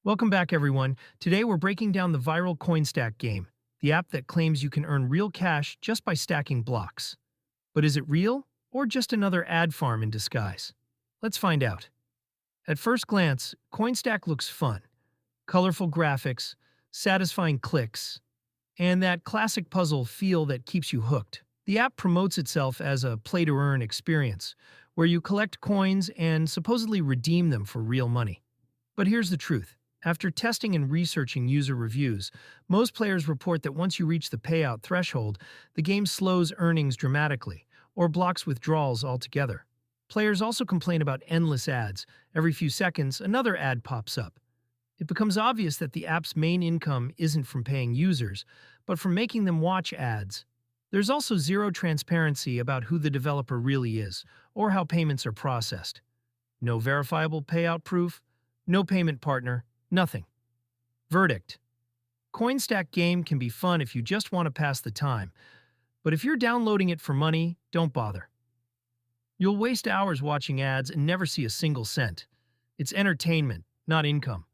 Welcome back, everyone. Today we're breaking down the viral CoinStack game, the app that claims you can earn real cash just by stacking blocks. But is it real, or just another ad farm in disguise? Let's find out. At first glance, CoinStack looks fun. Colorful graphics, satisfying clicks, and that classic puzzle feel that keeps you hooked. The app promotes itself as a play-to-earn experience, where you collect coins and supposedly redeem them for real money. But here's the truth. After testing and researching user reviews, most players report that once you reach the payout threshold, the game slows earnings dramatically, or blocks withdrawals altogether. Players also complain about endless ads. Every few seconds, another ad pops up. It becomes obvious that the app's main income isn't from paying users, but from making them watch ads. There's also zero transparency about who the developer really is, or how payments are processed. No verifiable payout proof, no payment partner, nothing. Verdict: CoinStack Game can be fun if you just want to pass the time, but if you're downloading it for money, don't bother. You'll waste hours watching ads and never see a single cent. It's entertainment, not income.